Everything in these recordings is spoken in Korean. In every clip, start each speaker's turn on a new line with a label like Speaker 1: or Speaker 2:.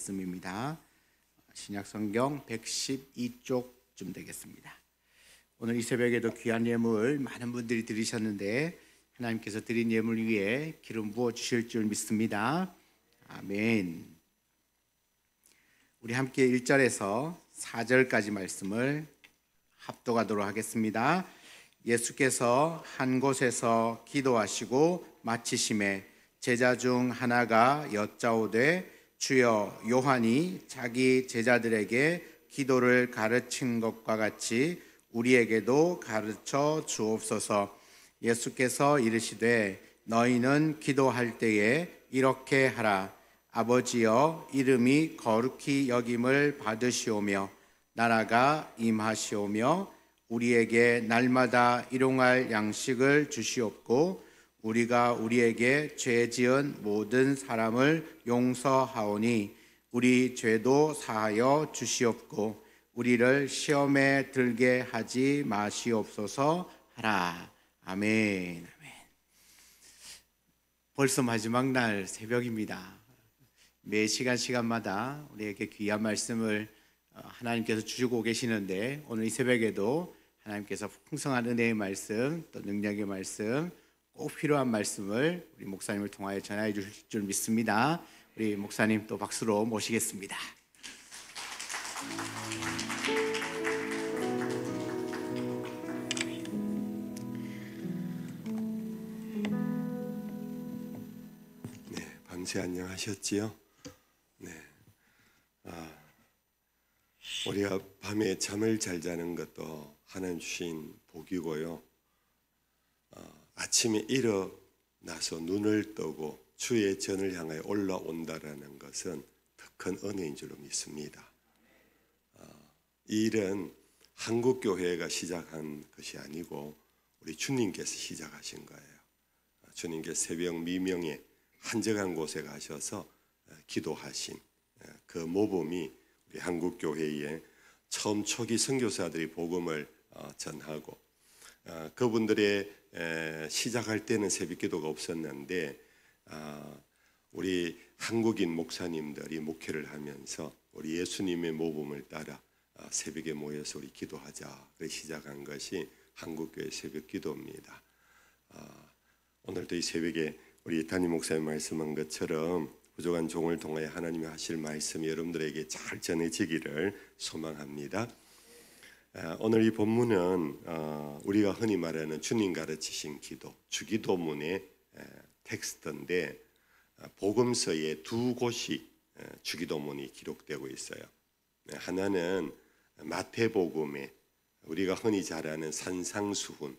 Speaker 1: 말씀입니다. 신약성경 112쪽쯤 되겠습니다. 오늘 이 새벽에도 귀한 예물 많은 분들이 드리셨는데 하나님께서 드린 예물 위에 기름 부어 주실 줄 믿습니다. 아멘. 우리 함께 1절에서 4절까지 말씀을 합독하도록 하겠습니다. 예수께서 한 곳에서 기도하시고 마치심에 제자 중 하나가 여짜오되 주여, 요한이 자기 제자들에게 기도를 가르친 것과 같이 우리에게도 가르쳐 주옵소서. 예수께서 이르시되 너희는 기도할 때에 이렇게 하라. 아버지여, 이름이 거룩히 여김을 받으시오며 나라가 임하시오며 우리에게 날마다 일용할 양식을 주시옵고 우리가 우리에게 죄 지은 모든 사람을 용서하오니 우리 죄도 사하여 주시옵고 우리를 시험에 들게 하지 마시옵소서 하라. 아멘. 아멘. 벌써 마지막 날 새벽입니다. 매 시간마다 우리에게 귀한 말씀을 하나님께서 주시고 계시는데 오늘 이 새벽에도 하나님께서 풍성한 은혜의 말씀 또 능력의 말씀 꼭 필요한 말씀을 우리 목사님을 통하여 전하여 주실 줄 믿습니다. 우리 목사님 또 박수로 모시겠습니다.
Speaker 2: 네, 밤새 안녕하셨지요? 네, 우리가 밤에 잠을 잘 자는 것도 하나님 주신 복이고요. 아침에 일어나서 눈을 뜨고 주의 전을 향하여 올라온다라는 것은 더 큰 은혜인 줄로 믿습니다. 이 일은 한국교회가 시작한 것이 아니고 우리 주님께서 시작하신 거예요. 주님께서 새벽 미명에 한적한 곳에 가셔서 기도하신 그 모범이 우리 한국교회에 처음 초기 선교사들이 복음을 전하고 그분들의 시작할 때는 새벽기도가 없었는데 우리 한국인 목사님들이 목회를 하면서 우리 예수님의 모범을 따라 새벽에 모여서 우리 기도하자 그래 시작한 것이 한국교회 새벽기도입니다. 오늘도 이 새벽에 우리 담임 목사님 말씀한 것처럼 부족한 종을 통하여 하나님이 하실 말씀이 여러분들에게 잘 전해지기를 소망합니다. 오늘 이 본문은 우리가 흔히 말하는 주님 가르치신 기도, 주기도문의 텍스트인데 복음서에 두 곳이 주기도문이 기록되고 있어요. 하나는 마태복음에 우리가 흔히 잘 아는 산상수훈,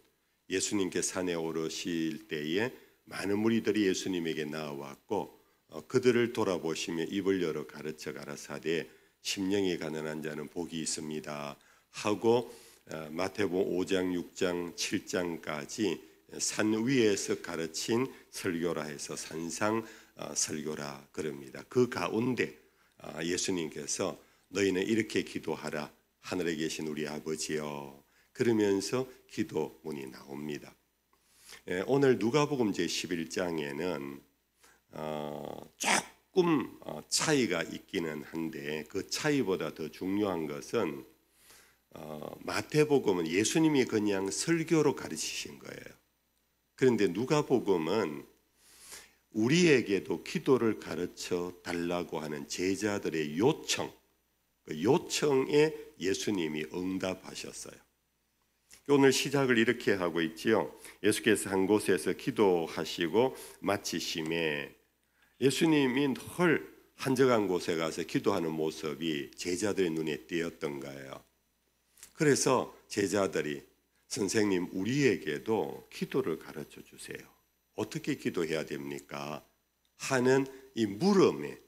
Speaker 2: 예수님께 산에 오르실 때에 많은 무리들이 예수님에게 나와왔고 그들을 돌아보시며 입을 열어 가르쳐 가라사대 심령이 가난한 자는 복이 있습니다 하고 마태복음 5장, 6장, 7장까지 산 위에서 가르친 설교라 해서 산상 설교라 그럽니다. 그 가운데 예수님께서 너희는 이렇게 기도하라. 하늘에 계신 우리 아버지여 그러면서 기도문이 나옵니다. 오늘 누가복음 제11장에는 조금 차이가 있기는 한데 그 차이보다 더 중요한 것은 마태복음은 예수님이 그냥 설교로 가르치신 거예요. 그런데 누가복음은 우리에게도 기도를 가르쳐 달라고 하는 제자들의 요청, 그 요청에 예수님이 응답하셨어요. 오늘 시작을 이렇게 하고 있지요. 예수께서 한 곳에서 기도하시고 마치심에 예수님이 늘 한적한 곳에 가서 기도하는 모습이 제자들의 눈에 띄었던 거예요. 그래서 제자들이 선생님 우리에게도 기도를 가르쳐 주세요. 어떻게 기도해야 됩니까? 하는 이 물음에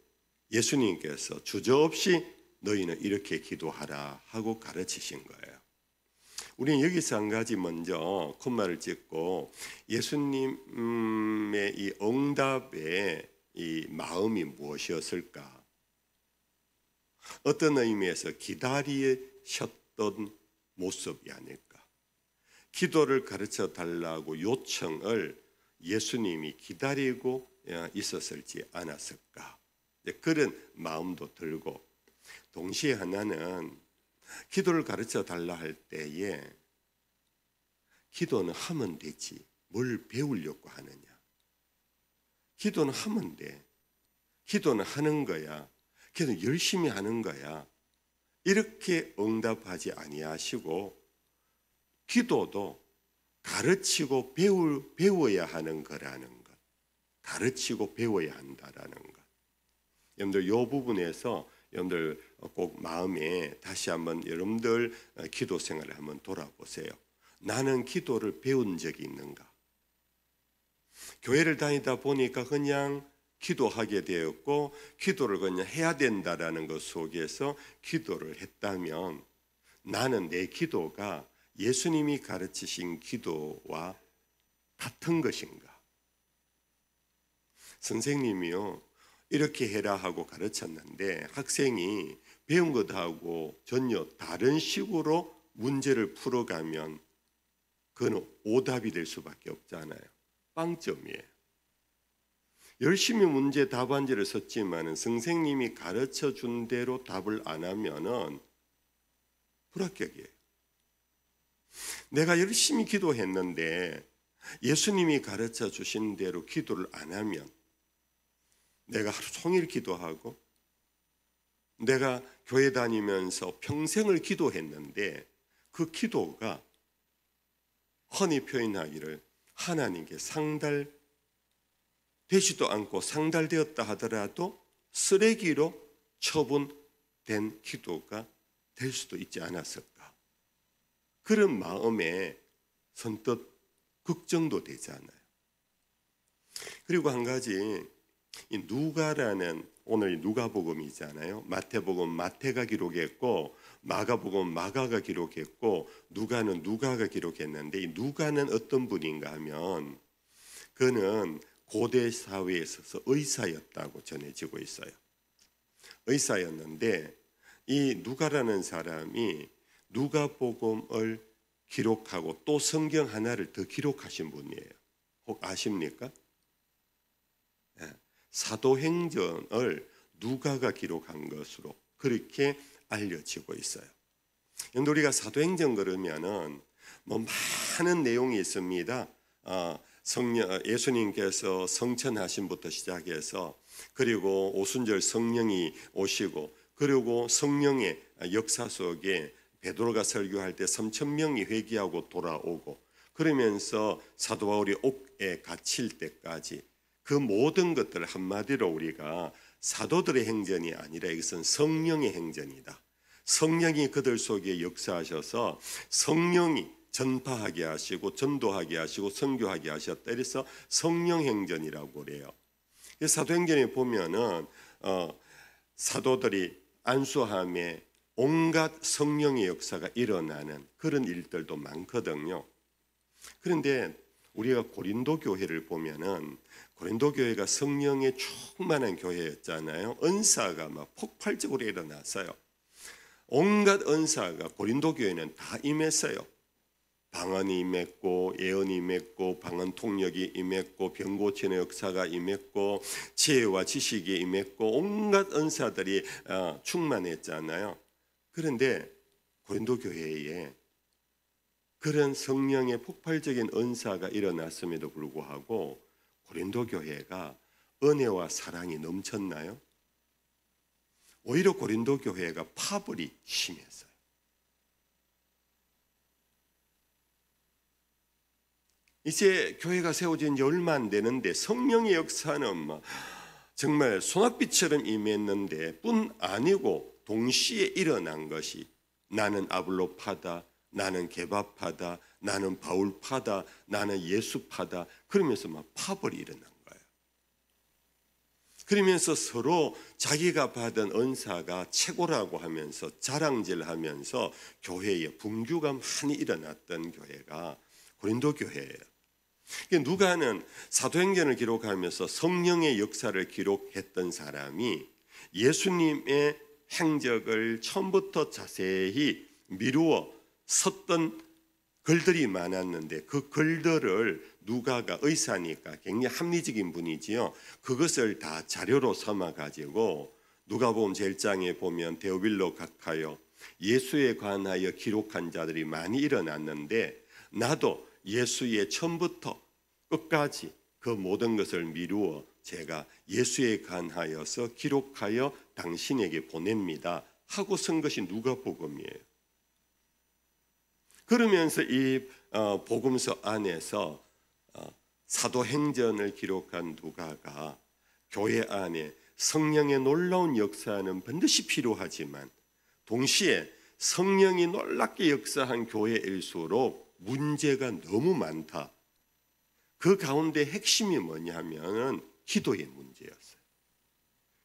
Speaker 2: 예수님께서 주저없이 너희는 이렇게 기도하라 하고 가르치신 거예요. 우리는 여기서 한 가지 먼저 콤마를 찍고 예수님의 이 응답의 이 마음이 무엇이었을까? 어떤 의미에서 기다리셨던 모습이 아닐까? 기도를 가르쳐 달라고 요청을 예수님이 기다리고 있었을지 않았을까? 그런 마음도 들고, 동시에 하나는 기도를 가르쳐 달라 할 때에 기도는 하면 되지 뭘 배우려고 하느냐. 기도는 하면 돼. 기도는 하는 거야. 기도는 열심히 하는 거야. 이렇게 응답하지 아니하시고, 기도도 가르치고 배워야 하는 거라는 것. 가르치고 배워야 한다라는 것. 여러분들 이 부분에서 여러분들 꼭 마음에 다시 한번 여러분들 기도 생활을 한번 돌아보세요. 나는 기도를 배운 적이 있는가? 교회를 다니다 보니까 그냥 기도하게 되었고, 기도를 그냥 해야 된다라는 것 속에서 기도를 했다면, 나는 내 기도가 예수님이 가르치신 기도와 같은 것인가? 선생님이요, 이렇게 해라 하고 가르쳤는데 학생이 배운 것하고 전혀 다른 식으로 문제를 풀어가면 그건 오답이 될 수밖에 없잖아요. 빵점이에요. 열심히 문제 답안지를 썼지만 선생님이 가르쳐 준 대로 답을 안 하면은 불합격이에요. 내가 열심히 기도했는데 예수님이 가르쳐 주신 대로 기도를 안 하면, 내가 하루 종일 기도하고 내가 교회 다니면서 평생을 기도했는데 그 기도가 흔히 표현하기를 하나님께 상달되지도 않고 상달되었다 하더라도 쓰레기로 처분된 기도가 될 수도 있지 않았을까. 그런 마음에 선뜻 걱정도 되잖아요. 그리고 한 가지, 이 누가라는, 오늘 누가복음이잖아요. 마태복음 마태가 기록했고 마가복음 마가가 기록했고 누가는 누가가 기록했는데, 이 누가는 어떤 분인가 하면 그는 고대 사회에 있어서 의사였다고 전해지고 있어요. 의사였는데 이 누가라는 사람이 누가복음을 기록하고 또 성경 하나를 더 기록하신 분이에요. 혹 아십니까? 사도행전을 누가가 기록한 것으로 그렇게 알려지고 있어요. 우리가 사도행전 그러면은 뭐 많은 내용이 있습니다. 예수님께서 성천하심부터 시작해서, 그리고 오순절 성령이 오시고, 그리고 성령의 역사 속에 베드로가 설교할 때 3,000명이 회개하고 돌아오고, 그러면서 사도 바울이 옥에 갇힐 때까지 그 모든 것들을 한마디로 우리가 사도들의 행전이 아니라 이것은 성령의 행전이다. 성령이 그들 속에 역사하셔서 성령이 전파하게 하시고 전도하게 하시고 선교하게 하셨다. 그래서 성령 행전이라고 그래요. 사도행전에 보면은 사도들이 안수함에 온갖 성령의 역사가 일어나는 그런 일들도 많거든요. 그런데 우리가 고린도 교회를 보면은 고린도 교회가 성령에 충만한 교회였잖아요. 은사가 막 폭발적으로 일어났어요. 온갖 은사가 고린도 교회는 다 임했어요. 방언이 임했고, 예언이 임했고, 방언 통역이 임했고, 병 고치는 역사가 임했고, 지혜와 지식이 임했고, 온갖 은사들이 충만했잖아요. 그런데 고린도 교회에 그런 성령의 폭발적인 은사가 일어났음에도 불구하고 고린도 교회가 은혜와 사랑이 넘쳤나요? 오히려 고린도 교회가 파벌이 심했어요. 이제 교회가 세워진 지 얼마 안 되는데 성령의 역사는 정말 소낙비처럼 임했는데 뿐 아니고 동시에 일어난 것이, 나는 아볼로파다, 나는 게바파다, 나는 바울파다, 나는 예수파다, 그러면서 막 파벌이 일어난 거예요. 그러면서 서로 자기가 받은 은사가 최고라고 하면서 자랑질하면서 교회에 분규가 많이 일어났던 교회가 고린도 교회예요. 누가는 사도행전을 기록하면서 성령의 역사를 기록했던 사람이 예수님의 행적을 처음부터 자세히 미루어 섰던 글들이 많았는데 그 글들을 누가가 의사니까 굉장히 합리적인 분이지요. 그것을 다 자료로 삼아 가지고 누가복음 제1장에 보면 데오빌로 각하여 예수에 관하여 기록한 자들이 많이 일어났는데 나도 예수의 처음부터 끝까지 그 모든 것을 미루어 제가 예수에 관하여서 기록하여 당신에게 보냅니다 하고 쓴 것이 누가복음이에요. 그러면서 이 복음서 안에서 사도행전을 기록한 누가가 교회 안에 성령의 놀라운 역사는 반드시 필요하지만 동시에 성령이 놀랍게 역사한 교회일수록 문제가 너무 많다. 그 가운데 핵심이 뭐냐면 기도의 문제였어요.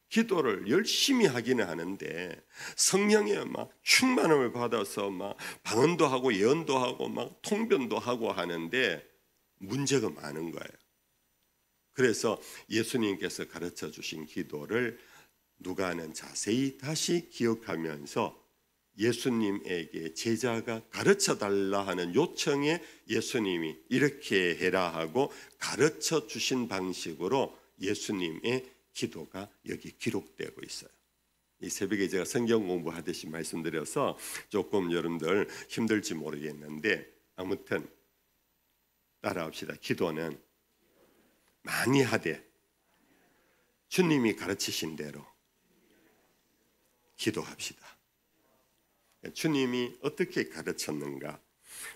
Speaker 2: 기도를 열심히 하기는 하는데 성령의 막 충만함을 받아서 막 방언도 하고 예언도 하고 막 통변도 하고 하는데 문제가 많은 거예요. 그래서 예수님께서 가르쳐 주신 기도를 누가는 자세히 다시 기억하면서 예수님에게 제자가 가르쳐 달라 하는 요청에 예수님이 이렇게 해라 하고 가르쳐 주신 방식으로 예수님의 기도가 여기 기록되고 있어요. 이 새벽에 제가 성경 공부하듯이 말씀드려서 조금 여러분들 힘들지 모르겠는데 아무튼 따라합시다. 기도는 많이 하되 주님이 가르치신 대로 기도합시다. 주님이 어떻게 가르쳤는가?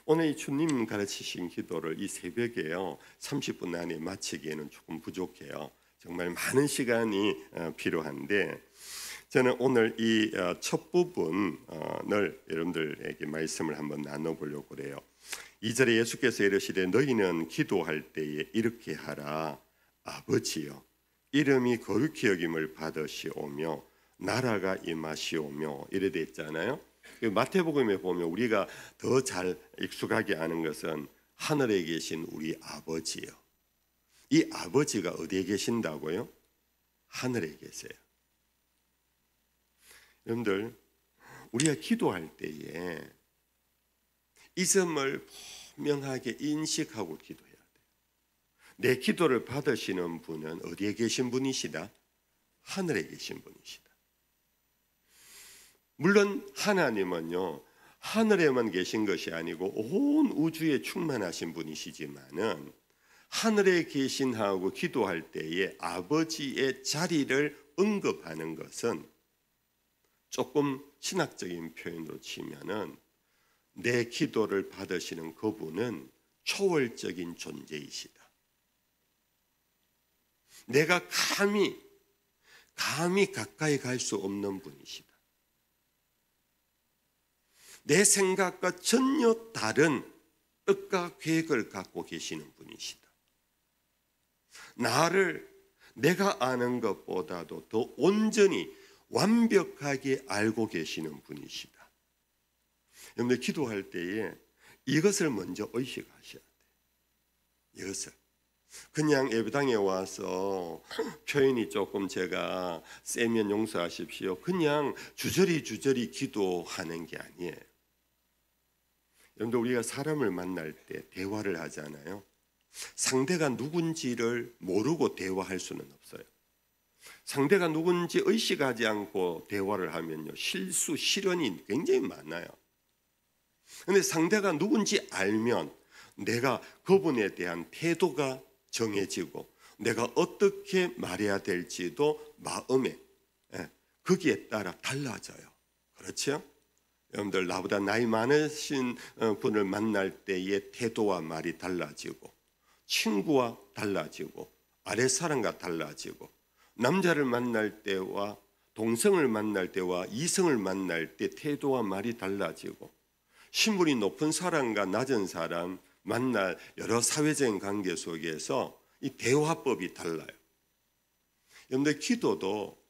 Speaker 2: 오늘 이 주님 가르치신 기도를 이 새벽에요 30분 안에 마치기에는 조금 부족해요. 정말 많은 시간이 필요한데 저는 오늘 이 첫 부분을 여러분들에게 말씀을 한번 나눠보려고 그래요. 2절에 예수께서 이르시되 너희는 기도할 때에 이렇게 하라. 아버지여 이름이 거룩히 여김을 받으시오며 나라가 임하시오며 이래 돼 있잖아요. 마태복음에 보면 우리가 더 잘 익숙하게 아는 것은 하늘에 계신 우리 아버지요. 이 아버지가 어디에 계신다고요? 하늘에 계세요. 여러분들 우리가 기도할 때에 이 점을 분명하게 인식하고 기도해야 돼요. 내 기도를 받으시는 분은 어디에 계신 분이시다? 하늘에 계신 분이시다. 물론 하나님은요 하늘에만 계신 것이 아니고 온 우주에 충만하신 분이시지만은 하늘에 계신 하고 기도할 때에 아버지의 자리를 언급하는 것은 조금 신학적인 표현으로 치면은 내 기도를 받으시는 그분은 초월적인 존재이시다. 내가 감히 가까이 갈 수 없는 분이시다. 내 생각과 전혀 다른 뜻과 계획을 갖고 계시는 분이시다. 나를 내가 아는 것보다도 더 온전히 완벽하게 알고 계시는 분이시다. 여러분들 기도할 때에 이것을 먼저 의식하셔야 돼요. 이것을. 그냥 예배당에 와서 표현이 조금 제가 세면 용서하십시오. 그냥 주저리 기도하는 게 아니에요. 여러분들 우리가 사람을 만날 때 대화를 하잖아요. 상대가 누군지를 모르고 대화할 수는 없어요. 상대가 누군지 의식하지 않고 대화를 하면요 실언이 굉장히 많아요. 그런데 상대가 누군지 알면 내가 그분에 대한 태도가 정해지고 내가 어떻게 말해야 될지도 마음에 거기에 따라 달라져요. 그렇죠? 여러분들 나보다 나이 많으신 분을 만날 때의 태도와 말이 달라지고 친구와 달라지고 아랫사람과 달라지고 남자를 만날 때와 동성을 만날 때와 이성을 만날 때 태도와 말이 달라지고 신분이 높은 사람과 낮은 사람 만날 여러 사회적인 관계 속에서 이 대화법이 달라요. 여러분들 기도도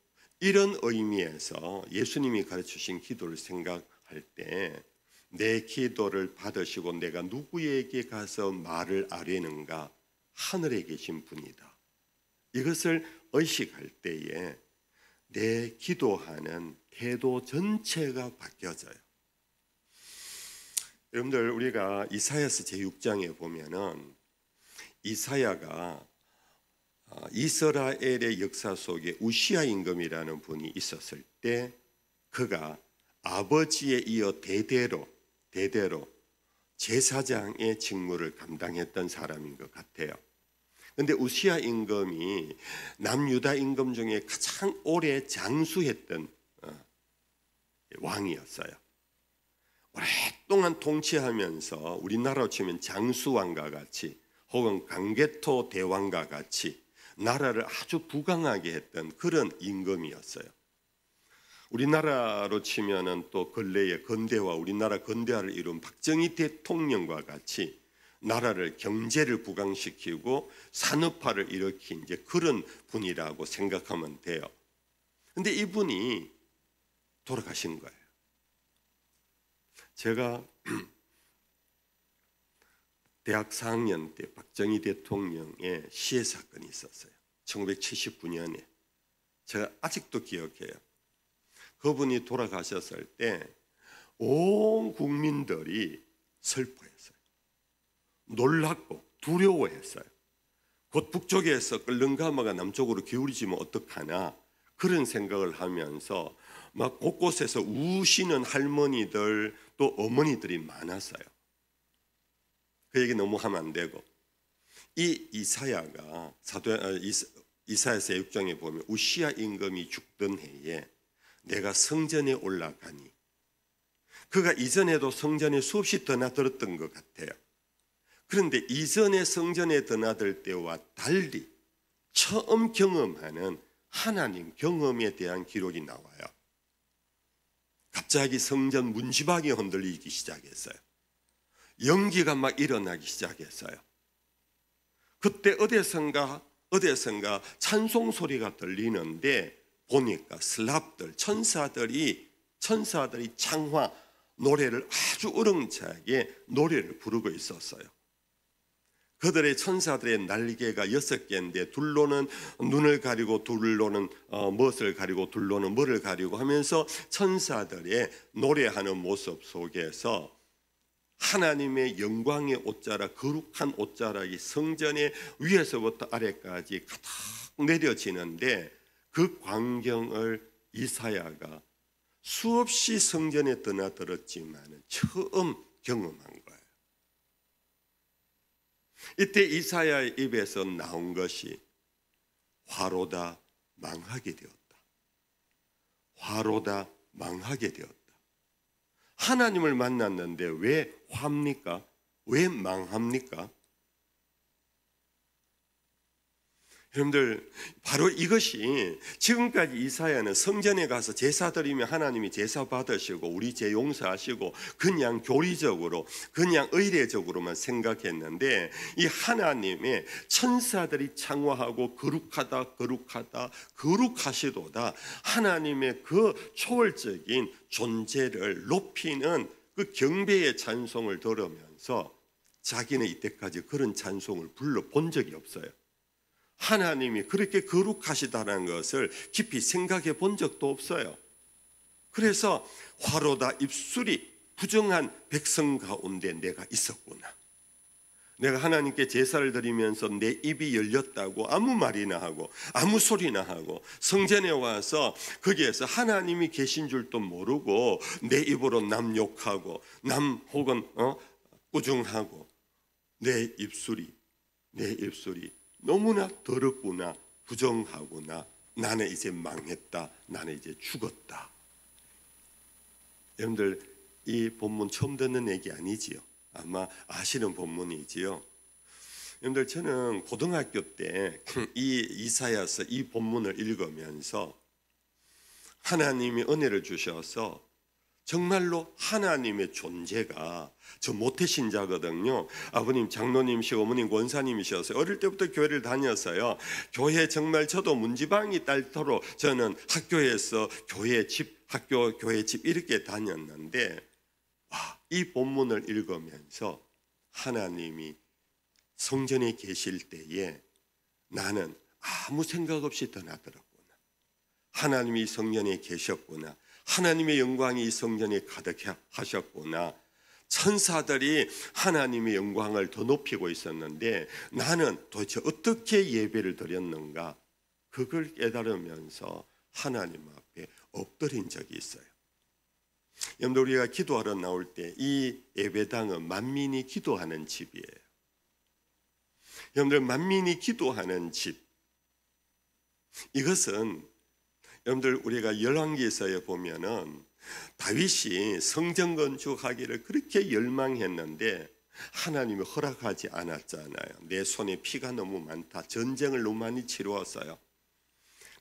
Speaker 2: 이런 의미에서 예수님이 가르치신 기도를 생각할 때 내 기도를 받으시고 내가 누구에게 가서 말을 아뢰는가? 하늘에 계신 분이다. 이것을 의식할 때에 내 기도하는 태도 전체가 바뀌어져요. 여러분들 우리가 이사야서 제6장에 보면은 이사야가 이스라엘의 역사 속에 우시야 임금이라는 분이 있었을 때 그가 아버지에 이어 대대로 제사장의 직무를 감당했던 사람인 것 같아요. 그런데 우시야 임금이 남유다 임금 중에 가장 오래 장수했던 왕이었어요. 오랫동안 통치하면서 우리나라로 치면 장수왕과 같이 혹은 강개토 대왕과 같이 나라를 아주 부강하게 했던 그런 임금이었어요. 우리나라로 치면은 또 근래의 건대와 우리나라 건대화를 이룬 박정희 대통령과 같이 나라를 경제를 부강시키고 산업화를 일으킨 이제 그런 분이라고 생각하면 돼요. 근데 이분이 돌아가신 거예요. 제가 대학 4학년 때 박정희 대통령의 시해 사건이 있었어요. 1979년에. 제가 아직도 기억해요. 그분이 돌아가셨을 때 온 국민들이 슬퍼했어요. 놀랐고 두려워했어요. 곧 북쪽에서 끓는 가마가 남쪽으로 기울이지면 어떡하나 그런 생각을 하면서 막 곳곳에서 우시는 할머니들 또 어머니들이 많았어요. 그 얘기 너무 하면 안 되고 이 이사야가 이사야서 6장에 보면 우시야 임금이 죽던 해에 내가 성전에 올라가니 그가 이전에도 성전에 수없이 드나들었던 것 같아요. 그런데 이전에 성전에 드나들 때와 달리 처음 경험하는 하나님 경험에 대한 기록이 나와요. 갑자기 성전 문지방이 흔들리기 시작했어요. 연기가 막 일어나기 시작했어요. 그때 어디선가 찬송 소리가 들리는데 보니까 슬랍들 천사들이 창화 노래를 아주 우렁차게 노래를 부르고 있었어요. 그들의 천사들의 날개가 6개인데 둘로는 눈을 가리고 둘로는 무엇을 가리고 둘로는 뭐를 가리고 하면서 천사들의 노래하는 모습 속에서 하나님의 영광의 옷자락, 거룩한 옷자락이 성전의 위에서부터 아래까지 가득 내려지는데 그 광경을 이사야가 수없이 성전에 드나들었지만 처음 경험한 거예요. 이때 이사야의 입에서 나온 것이 화로다 망하게 되었다. 화로다 망하게 되었다. 하나님을 만났는데 왜 화합니까? 왜 망합니까? 여러분들 바로 이것이 지금까지 이사야는 성전에 가서 제사 드리며 하나님이 제사 받으시고 우리 죄 용서하시고 그냥 교리적으로 그냥 의례적으로만 생각했는데 이 하나님의 천사들이 창화하고 거룩하시도다 하나님의 그 초월적인 존재를 높이는 그 경배의 찬송을 들으면서 자기는 이때까지 그런 찬송을 불러본 적이 없어요. 하나님이 그렇게 거룩하시다는 것을 깊이 생각해 본 적도 없어요. 그래서 화로다 입술이 부정한 백성 가운데 내가 있었구나. 내가 하나님께 제사를 드리면서 내 입이 열렸다고 아무 말이나 하고 아무 소리나 하고 성전에 와서 거기에서 하나님이 계신 줄도 모르고 내 입으로 남 욕하고 남 혹은 꾸중하고 내 입술이 너무나 더럽구나, 부정하구나, 나는 이제 망했다, 나는 이제 죽었다. 여러분들 이 본문 처음 듣는 얘기 아니지요? 아마 아시는 본문이지요. 여러분들 저는 고등학교 때 이 이사야서 이 본문을 읽으면서 하나님이 은혜를 주셔서 정말로 하나님의 존재가 저 모태신자거든요. 아버님 장로님이시고 어머님 권사님이셨어요. 어릴 때부터 교회를 다녔어요. 교회 정말 저도 문지방이 딸터로 저는 학교에서 교회 집 이렇게 다녔는데 이 본문을 읽으면서 하나님이 성전에 계실 때에 나는 아무 생각 없이 드나들었구나. 하나님이 성전에 계셨구나. 하나님의 영광이 이 성전에 가득하셨구나. 천사들이 하나님의 영광을 더 높이고 있었는데 나는 도대체 어떻게 예배를 드렸는가, 그걸 깨달으면서 하나님 앞에 엎드린 적이 있어요. 여러분들, 우리가 기도하러 나올 때 이 예배당은 만민이 기도하는 집이에요. 여러분들, 만민이 기도하는 집, 이것은 여러분들 우리가 열왕기서에 보면은 다윗이 성전 건축하기를 그렇게 열망했는데 하나님이 허락하지 않았잖아요. 내 손에 피가 너무 많다, 전쟁을 너무 많이 치루었어요.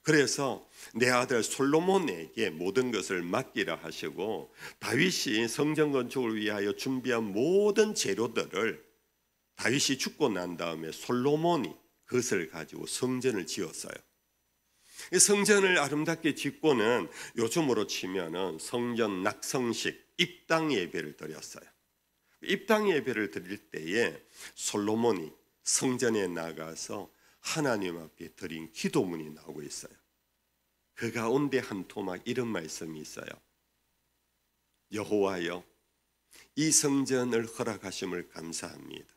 Speaker 2: 그래서 내 아들 솔로몬에게 모든 것을 맡기라 하시고 다윗이 성전 건축을 위하여 준비한 모든 재료들을 다윗이 죽고 난 다음에 솔로몬이 그것을 가지고 성전을 지었어요. 성전을 아름답게 짓고는 요즘으로 치면은 성전 낙성식, 입당 예배를 드렸어요. 입당 예배를 드릴 때에 솔로몬이 성전에 나가서 하나님 앞에 드린 기도문이 나오고 있어요. 그 가운데 한 토막 이런 말씀이 있어요. 여호와여, 이 성전을 허락하심을 감사합니다.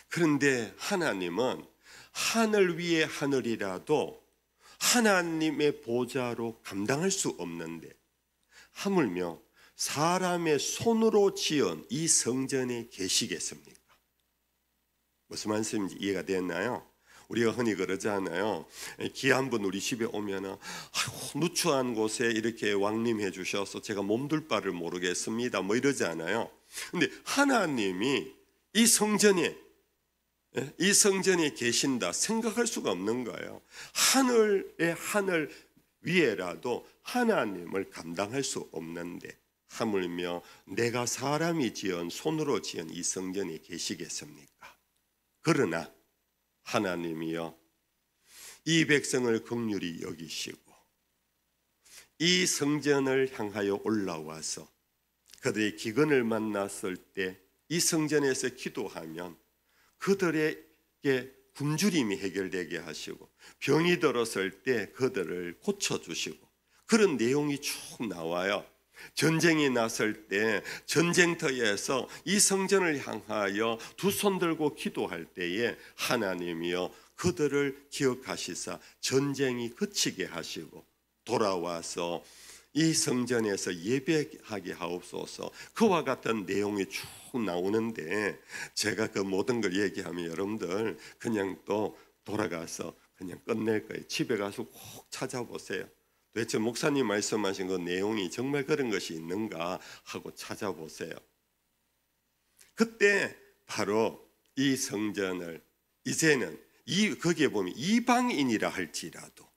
Speaker 2: 그런데 하나님은 하늘 위의 하늘이라도 하나님의 보좌로 감당할 수 없는데 하물며 사람의 손으로 지은 이 성전에 계시겠습니까? 무슨 말씀인지 이해가 됐나요? 우리가 흔히 그러잖아요. 귀한 분 우리 집에 오면은 누추한 곳에 이렇게 왕림해 주셔서 제가 몸둘 바를 모르겠습니다, 뭐 이러잖아요. 근데 하나님이 이 성전에 계신다 생각할 수가 없는 거예요. 하늘의 하늘 위에라도 하나님을 감당할 수 없는데 하물며 내가 사람이 지은, 손으로 지은 이 성전에 계시겠습니까? 그러나 하나님이여, 이 백성을 긍휼히 여기시고 이 성전을 향하여 올라와서 그들의 기근을 만났을 때 이 성전에서 기도하면 그들에게 굶주림이 해결되게 하시고 병이 들었을 때 그들을 고쳐주시고, 그런 내용이 쭉 나와요. 전쟁이 났을 때 전쟁터에서 이 성전을 향하여 두 손 들고 기도할 때에 하나님이여 그들을 기억하시사 전쟁이 그치게 하시고 돌아와서 이 성전에서 예배하게 하옵소서. 그와 같은 내용이 쭉 나오는데 제가 그 모든 걸 얘기하면 여러분들 그냥 또 돌아가서 그냥 끝낼 거예요. 집에 가서 꼭 찾아보세요. 도대체 목사님 말씀하신 그 내용이 정말 그런 것이 있는가 하고 찾아보세요. 그때 바로 이 성전을 이제는 거기에 보면 이방인이라 할지라도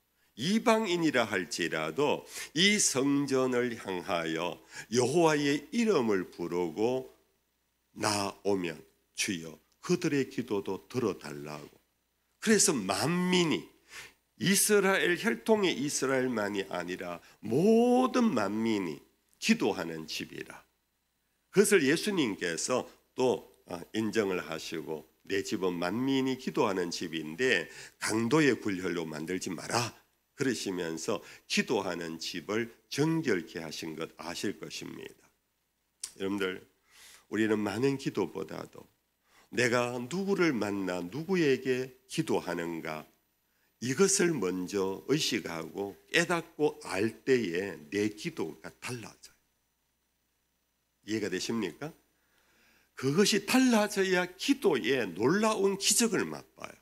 Speaker 2: 이 성전을 향하여 여호와의 이름을 부르고 나오면 주여 그들의 기도도 들어달라고. 그래서 만민이, 이스라엘 혈통의 이스라엘만이 아니라 모든 만민이 기도하는 집이라. 그것을 예수님께서 또 인정을 하시고 내 집은 만민이 기도하는 집인데 강도의 굴혈로 만들지 마라 그러시면서 기도하는 집을 정결케 하신 것 아실 것입니다. 여러분들, 우리는 많은 기도보다도 내가 누구를 만나 누구에게 기도하는가, 이것을 먼저 의식하고 깨닫고 알 때에 내 기도가 달라져요. 이해가 되십니까? 그것이 달라져야 기도에 놀라운 기적을 맛봐요.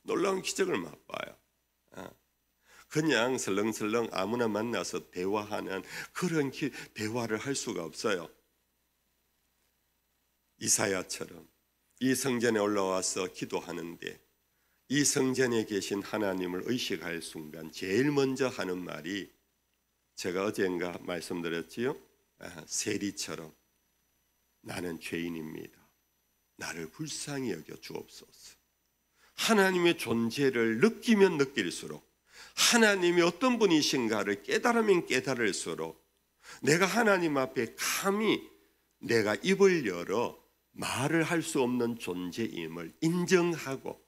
Speaker 2: 놀라운 기적을 맛봐요. 그냥 설렁설렁 아무나 만나서 대화하는 그런 대화를 할 수가 없어요. 이사야처럼 이 성전에 올라와서 기도하는데 이 성전에 계신 하나님을 의식할 순간 제일 먼저 하는 말이, 제가 어젠가 말씀드렸지요. 세리처럼 나는 죄인입니다. 나를 불쌍히 여겨 주옵소서. 하나님의 존재를 느끼면 느낄수록, 하나님이 어떤 분이신가를 깨달으면 깨달을수록 내가 하나님 앞에 감히 내가 입을 열어 말을 할 수 없는 존재임을 인정하고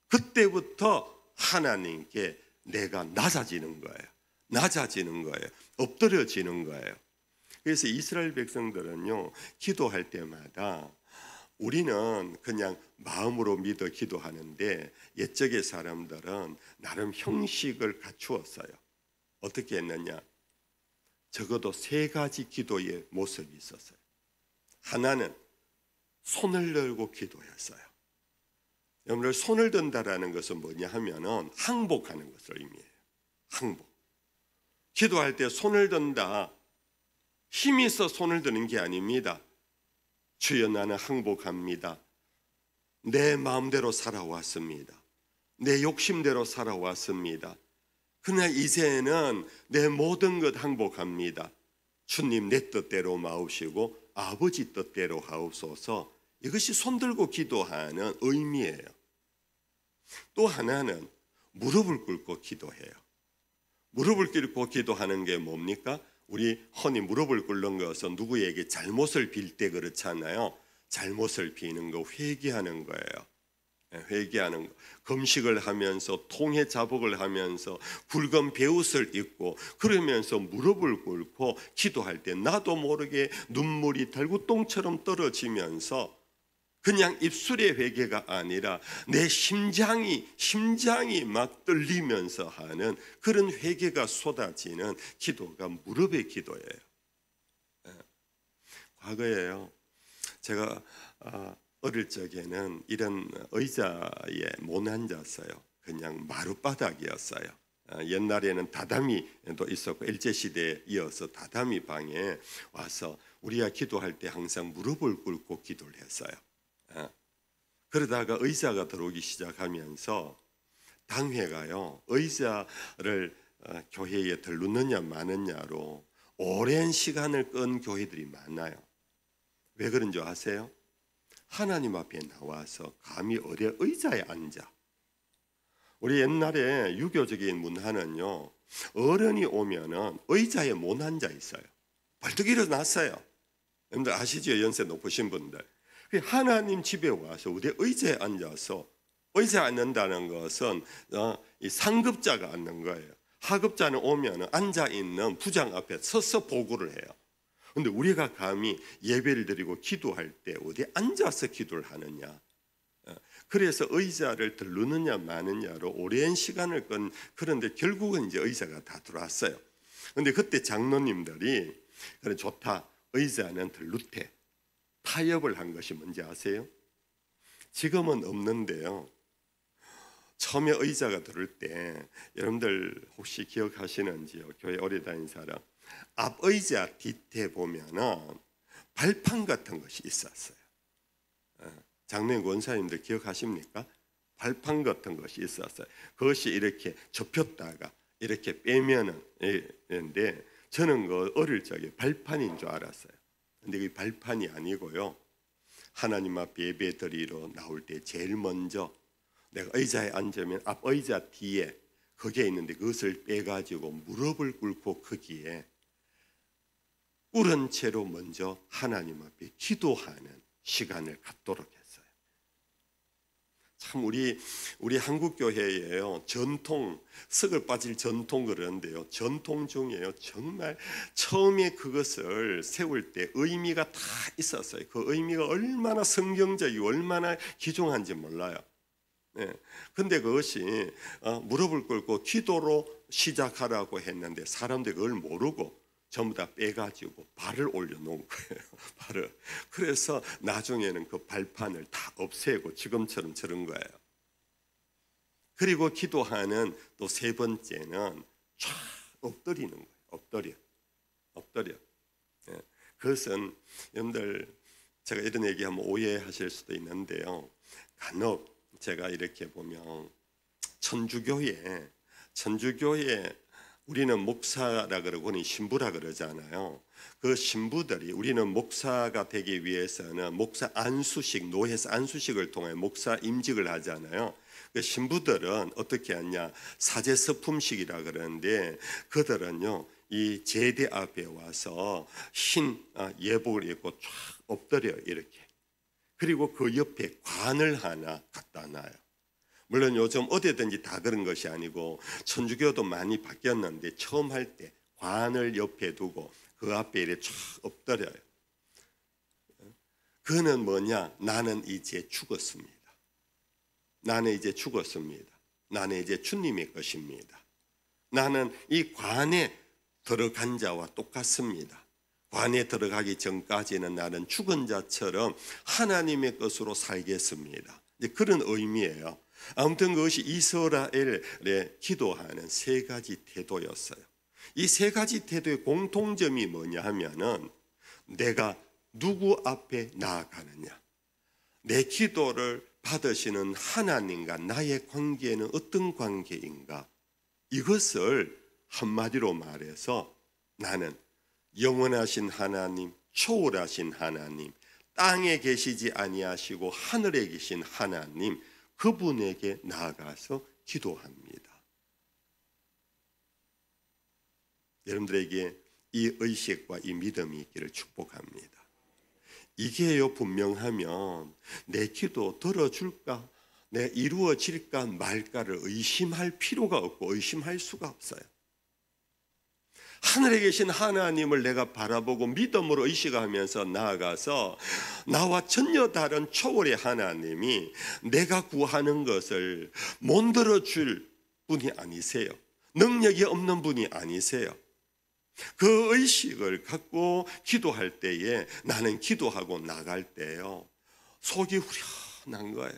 Speaker 2: 그때부터 하나님께 내가 낮아지는 거예요. 엎드려지는 거예요. 그래서 이스라엘 백성들은요, 기도할 때마다 우리는 그냥 마음으로 믿어 기도하는데 옛적의 사람들은 나름 형식을 갖추었어요. 어떻게 했느냐? 적어도 세 가지 기도의 모습이 있었어요. 하나는 손을 들고 기도했어요. 여러분들, 손을 든다라는 것은 뭐냐 하면은 항복하는 것을 의미해요. 항복. 기도할 때 손을 든다, 힘이 있어 손을 드는 게 아닙니다. 주여, 나는 항복합니다. 내 마음대로 살아왔습니다. 내 욕심대로 살아왔습니다. 그러나 이제는 내 모든 것 항복합니다. 주님, 내 뜻대로 마옵시고 아버지 뜻대로 하옵소서. 이것이 손들고 기도하는 의미예요. 또 하나는 무릎을 꿇고 기도해요. 무릎을 꿇고 기도하는 게 뭡니까? 우리 흔히 무릎을 꿇는 것은 누구에게 잘못을 빌 때 그렇잖아요. 잘못을 비는 거, 회개하는 거예요. 회개하는 거. 금식을 하면서 통해 자복을 하면서 굵은 베옷을 입고 그러면서 무릎을 꿇고 기도할 때 나도 모르게 눈물이 달구똥처럼 떨어지면서 그냥 입술의 회개가 아니라 내 심장이 막 떨리면서 하는 그런 회개가 쏟아지는 기도가 무릎의 기도예요. 과거에요, 제가 어릴 적에는 이런 의자에 못 앉았어요. 그냥 마룻바닥이었어요. 옛날에는 다다미도 있었고 일제시대에 이어서 다다미 방에 와서 우리가 기도할 때 항상 무릎을 꿇고 기도를 했어요. 그러다가 의자가 들어오기 시작하면서 당회가요, 의자를 교회에 들르느냐 마느냐로 오랜 시간을 끈 교회들이 많아요. 왜 그런 줄 아세요? 하나님 앞에 나와서 감히 어디 의자에 앉아. 우리 옛날에 유교적인 문화는요, 어른이 오면은 의자에 못 앉아 있어요. 벌떡 일어났어요. 여러분들 아시죠? 연세 높으신 분들. 하나님 집에 와서 우리 의자에 앉아서, 의자에 앉는다는 것은 이 상급자가 앉는 거예요. 하급자는 오면 앉아있는 부장 앞에 서서 보고를 해요. 그런데 우리가 감히 예배를 드리고 기도할 때 어디 앉아서 기도를 하느냐. 그래서 의자를 들르느냐 마느냐로 오랜 시간을 끈, 그런데 결국은 이제 의자가 다 들어왔어요. 그런데 그때 장로님들이 그래 좋다, 의자는 들르되 타협을 한 것이 뭔지 아세요? 지금은 없는데요, 처음에 의자가 들을 때 여러분들 혹시 기억하시는지요? 교회 오래 다닌 사람, 앞 의자 뒤에 보면은 발판 같은 것이 있었어요. 장로님 권사님들 기억하십니까? 발판 같은 것이 있었어요. 그것이 이렇게 접혔다가 이렇게 빼면은 있는데, 저는 그 어릴 적에 발판인 줄 알았어요. 근데 그 발판이 아니고요, 하나님 앞에 예배 드리러 나올 때 제일 먼저 내가 의자에 앉으면 앞 의자 뒤에 거기에 있는데 그것을 빼가지고 무릎을 꿇고 거기에 꿇은 채로 먼저 하나님 앞에 기도하는 시간을 갖도록 했어요. 참 우리 한국 교회에요, 전통, 썩을 빠질 전통 그러는데요, 전통 중에요, 정말 처음에 그것을 세울 때 의미가 다 있었어요. 그 의미가 얼마나 성경적이고 얼마나 귀중한지 몰라요. 근데 그것이 무릎을 꿇고 기도로 시작하라고 했는데 사람들이 그걸 모르고 전부 다 빼가지고 발을 올려놓은 거예요. 발을. 그래서 나중에는 그 발판을 다 없애고 지금처럼 저런 거예요. 그리고 기도하는 또 세 번째는 쫙 엎드리는 거예요. 엎드려. 그것은 여러분들, 제가 이런 얘기하면 오해하실 수도 있는데요, 간혹 제가 이렇게 보면 천주교에 우리는 목사라 그러고 신부라 그러잖아요. 그 신부들이, 우리는 목사가 되기 위해서는 목사 안수식, 노회에서 안수식을 통해 목사 임직을 하잖아요. 그 신부들은 어떻게 하냐, 사제서품식이라 그러는데, 그들은요 이 제대 앞에 와서 흰 예복을 입고 쫙 엎드려요, 이렇게. 그리고 그 옆에 관을 하나 갖다 놔요. 물론 요즘 어디든지 다 그런 것이 아니고 천주교도 많이 바뀌었는데 처음 할 때 관을 옆에 두고 그 앞에 이렇게 쫙 엎드려요. 그는 뭐냐? 나는 이제 죽었습니다. 나는 이제 죽었습니다. 나는 이제 주님의 것입니다. 나는 이 관에 들어간 자와 똑같습니다. 관에 들어가기 전까지는 나는 죽은 자처럼 하나님의 것으로 살겠습니다. 이제 그런 의미예요. 아무튼 그것이 이스라엘의 기도하는 세 가지 태도였어요. 이 세 가지 태도의 공통점이 뭐냐 하면은 내가 누구 앞에 나아가느냐, 내 기도를 받으시는 하나님과 나의 관계는 어떤 관계인가, 이것을 한마디로 말해서 나는 영원하신 하나님, 초월하신 하나님, 땅에 계시지 아니하시고 하늘에 계신 하나님, 그분에게 나아가서 기도합니다. 여러분들에게 이 의식과 이 믿음이 있기를 축복합니다. 이게요, 분명하면 내 기도 들어줄까, 내 이루어질까 말까를 의심할 필요가 없고 의심할 수가 없어요. 하늘에 계신 하나님을 내가 바라보고 믿음으로 의식하면서 나아가서 나와 전혀 다른 초월의 하나님이 내가 구하는 것을 못 들어줄 분이 아니세요. 능력이 없는 분이 아니세요. 그 의식을 갖고 기도할 때에 나는 기도하고 나갈 때요, 속이 후련한 거예요.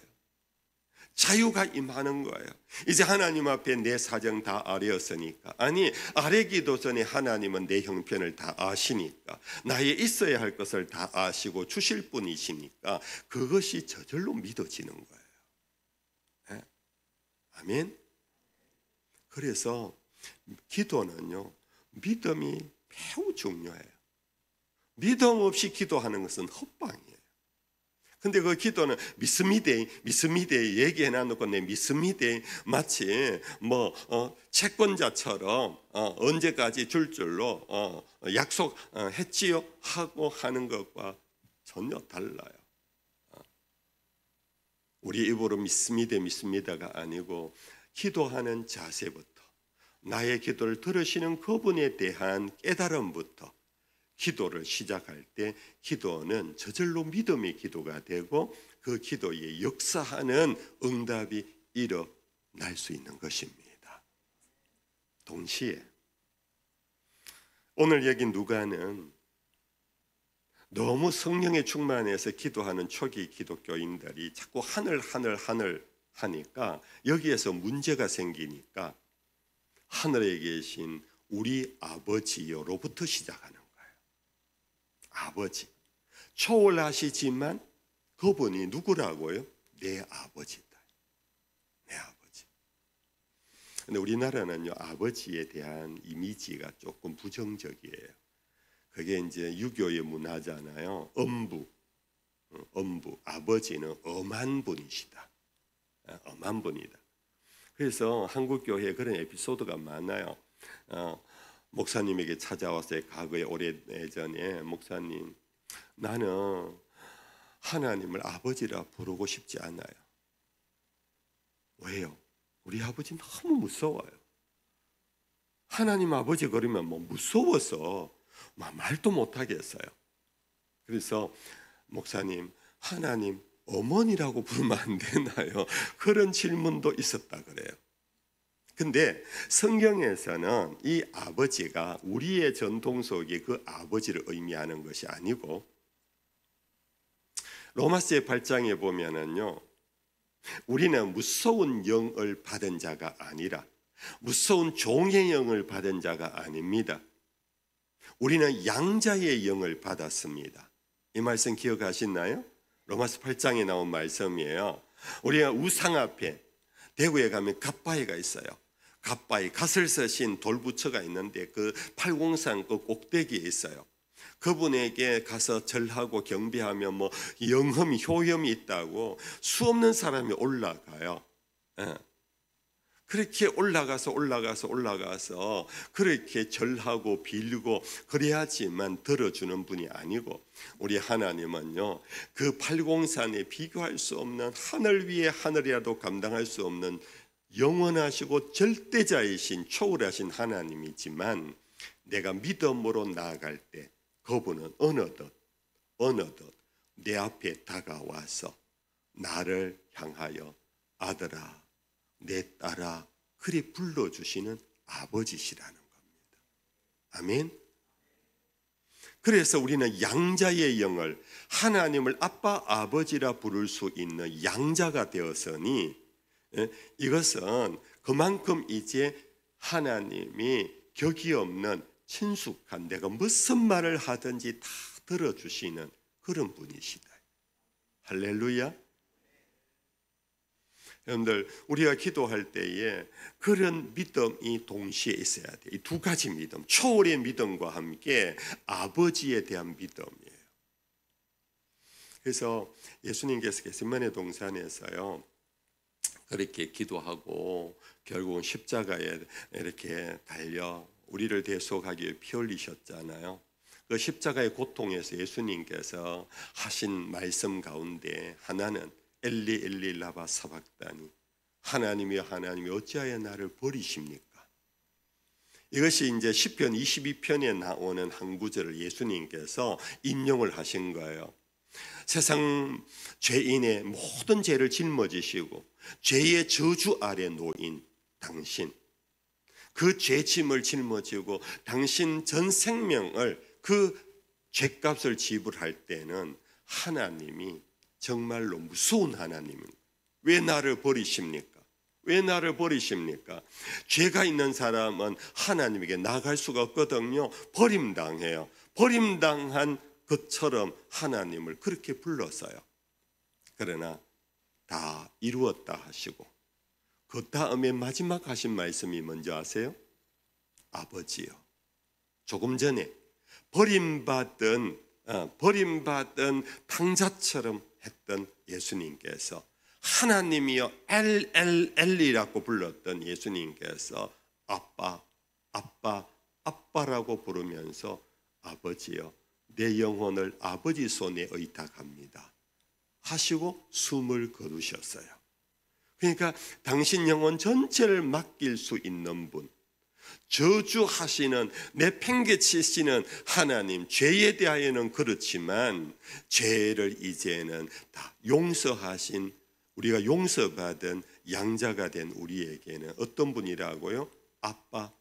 Speaker 2: 자유가 임하는 거예요. 이제 하나님 앞에 내 사정 다 아뢰었으니까, 아니 아뢰 기도 전에 하나님은 내 형편을 다 아시니까, 나의 있어야 할 것을 다 아시고 주실 분이시니까 그것이 저절로 믿어지는 거예요. 네? 아멘. 그래서 기도는요, 믿음이 매우 중요해요. 믿음 없이 기도하는 것은 헛방이에요. 근데 그 기도는 믿습니다 얘기해 놔놓고 내 믿습니다 마치 채권자처럼 언제까지 줄 줄로 약속했지요 하고 하는 것과 전혀 달라요. 우리 입으로 믿습니다가 아니고 기도하는 자세부터, 나의 기도를 들으시는 그분에 대한 깨달음부터 기도를 시작할 때 기도는 저절로 믿음의 기도가 되고 그 기도에 역사하는 응답이 일어날 수 있는 것입니다. 동시에 오늘 여기 누가는 너무 성령에 충만해서 기도하는 초기 기독교인들이 자꾸 하늘 하니까 여기에서 문제가 생기니까 하늘에 계신 우리 아버지요로부터 시작하는 거예요. 아버지, 초월하시지만 그분이 누구라고요? 내 아버지다. 내 아버지. 근데 우리나라는요, 아버지에 대한 이미지가 조금 부정적이에요. 그게 이제 유교의 문화잖아요. 엄부. 아버지는 엄한 분이시다. 엄한 분이다. 그래서 한국 교회에 그런 에피소드가 많아요. 목사님에게 찾아왔어요. 과거에 오래전에, 목사님, 나는 하나님을 아버지라 부르고 싶지 않아요. 왜요? 우리 아버지 너무 무서워요. 하나님 아버지 그러면 무서워서 말도 못하겠어요. 그래서 목사님, 하나님 어머니라고 부르면 안 되나요? 그런 질문도 있었다 그래요. 근데 성경에서는 이 아버지가 우리의 전통 속에 그 아버지를 의미하는 것이 아니고, 로마서의 8장에 보면은요, 우리는 무서운 영을 받은 자가 아니라 무서운 종의 영을 받은 자가 아닙니다. 우리는 양자의 영을 받았습니다. 이 말씀 기억하시나요? 로마서 8장에 나온 말씀이에요. 우리가 우상 앞에, 대구에 가면 갓바위가 있어요. 갓바위, 갓을 쓰신 돌부처가 있는데 그 팔공산 그 꼭대기에 있어요. 그분에게 가서 절하고 경배하면 영험이, 효염이 있다고 수없는 사람이 올라가요. 그렇게 올라가서 그렇게 절하고 빌고 그래야지만 들어주는 분이 아니고, 우리 하나님은요, 그 팔공산에 비교할 수 없는, 하늘 위에 하늘이라도 감당할 수 없는 영원하시고 절대자이신 초월하신 하나님이지만, 내가 믿음으로 나아갈 때 그분은 어느덧 내 앞에 다가와서 나를 향하여 아들아, 내 딸아 그리 불러주시는 아버지시라는 겁니다. 아멘. 그래서 우리는 양자의 영을 하나님을 아빠 아버지라 부를 수 있는 양자가 되었으니 이것은 그만큼 이제 하나님이 격이 없는 친숙한 내가 무슨 말을 하든지 다 들어주시는 그런 분이시다. 할렐루야. 여러분들 우리가 기도할 때에 그런 믿음이 동시에 있어야 돼요. 이 두 가지 믿음, 초월의 믿음과 함께 아버지에 대한 믿음이에요. 그래서 예수님께서 겟세마네 동산에서요 그렇게 기도하고 결국은 십자가에 이렇게 달려 우리를 대속하기 위해 피 흘리셨잖아요. 그 십자가의 고통에서 예수님께서 하신 말씀 가운데 하나는 엘리 엘리 라바 사박다니, 하나님이여 하나님이 어찌하여 나를 버리십니까? 이것이 이제 시편 22편에 나오는 한 구절을 예수님께서 인용을 하신 거예요. 세상 죄인의 모든 죄를 짊어지시고 죄의 저주 아래 놓인 당신, 그 죄짐을 짊어지고 당신 전 생명을 그 죄값을 지불할 때는 하나님이 정말로 무서운 하나님입니다. 왜 나를 버리십니까? 왜 나를 버리십니까? 죄가 있는 사람은 하나님에게 나갈 수가 없거든요. 버림당해요. 버림당한 것처럼 하나님을 그렇게 불렀어요. 그러나 다 이루었다 하시고 그 다음에 마지막 하신 말씀이 뭔지 아세요? 아버지요. 조금 전에 버림받은 탕자처럼 했던 예수님께서 하나님이여 엘이라고 불렀던 예수님께서 아빠라고 부르면서 아버지여 내 영혼을 아버지 손에 의탁합니다 하시고 숨을 거두셨어요. 그러니까 당신 영혼 전체를 맡길 수 있는 분, 저주하시는 내팽개치시는 하나님, 죄에 대하여는 그렇지만 죄를 이제는 다 용서하신, 우리가 용서받은 양자가 된 우리에게는 어떤 분이라고요? 아빠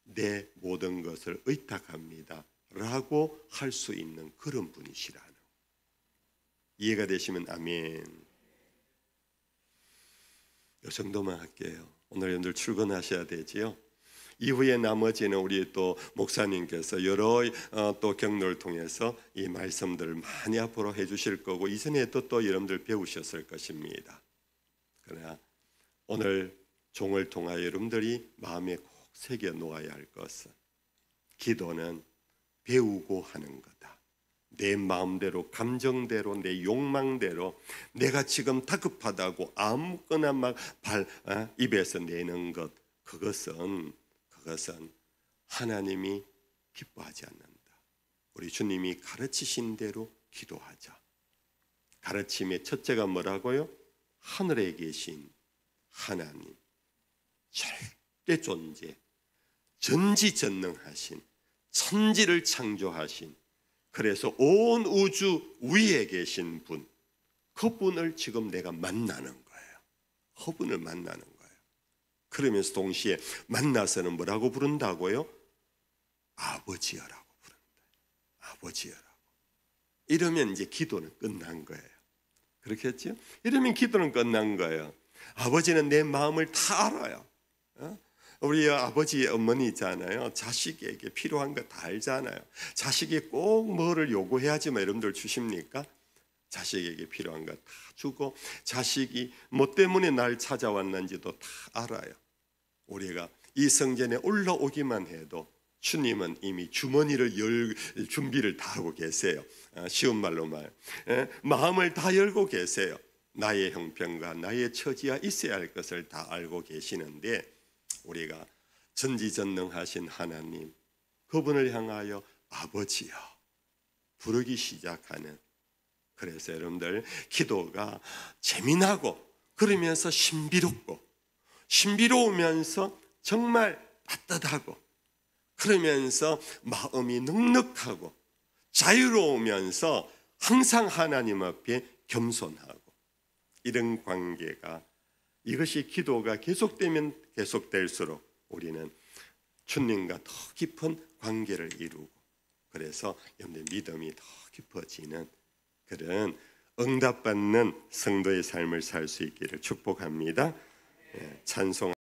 Speaker 2: 내 모든 것을 의탁합니다 라고 할 수 있는 그런 분이시라는, 이해가 되시면 아멘. 이 정도만 할게요. 오늘 여러분들 출근하셔야 되지요. 이후에 나머지는 우리 또 목사님께서 여러 또 경로를 통해서 이 말씀들을 많이 앞으로 해주실 거고 이전에도 또 여러분들 배우셨을 것입니다. 그러나 오늘 종을 통하여 여러분들이 마음에 꼭 새겨 놓아야 할 것은 기도는 배우고 하는 거다. 내 마음대로, 감정대로, 내 욕망대로 내가 지금 다급하다고 아무거나 막 입에서 내는 것, 그것은 하나님이 기뻐하지 않는다. 우리 주님이 가르치신 대로 기도하자. 가르침의 첫째가 뭐라고요? 하늘에 계신 하나님, 절대 존재, 전지전능하신, 천지를 창조하신, 그래서 온 우주 위에 계신 분, 그분을 지금 내가 만나는 거예요. 그분을 만나는 거예요. 그러면서 동시에 만나서는 뭐라고 부른다고요? 아버지여라고 부른다. 아버지여라고. 이러면 이제 기도는 끝난 거예요. 그렇겠죠? 이러면 기도는 끝난 거예요. 아버지는 내 마음을 다 알아요. 우리 아버지 어머니 있잖아요. 자식에게 필요한 거 다 알잖아요. 자식이 꼭 뭐를 요구해야지만 여러분들 주십니까? 자식에게 필요한 거 다 주고 자식이 뭐 때문에 날 찾아왔는지도 다 알아요. 우리가 이 성전에 올라오기만 해도 주님은 이미 주머니를 열 준비를 다 하고 계세요. 쉬운 말로 마음을 다 열고 계세요. 나의 형편과 나의 처지와 있어야 할 것을 다 알고 계시는데 우리가 전지전능하신 하나님, 그분을 향하여 아버지여 부르기 시작하는, 그래서 여러분들 기도가 재미나고 그러면서 신비롭고 신비로우면서 정말 따뜻하고 그러면서 마음이 넉넉하고 자유로우면서 항상 하나님 앞에 겸손하고, 이런 관계가, 이것이 기도가 계속되면 계속될수록 우리는 주님과 더 깊은 관계를 이루고, 그래서 여러분의 믿음이 더 깊어지는 그런 응답받는 성도의 삶을 살 수 있기를 축복합니다. 찬송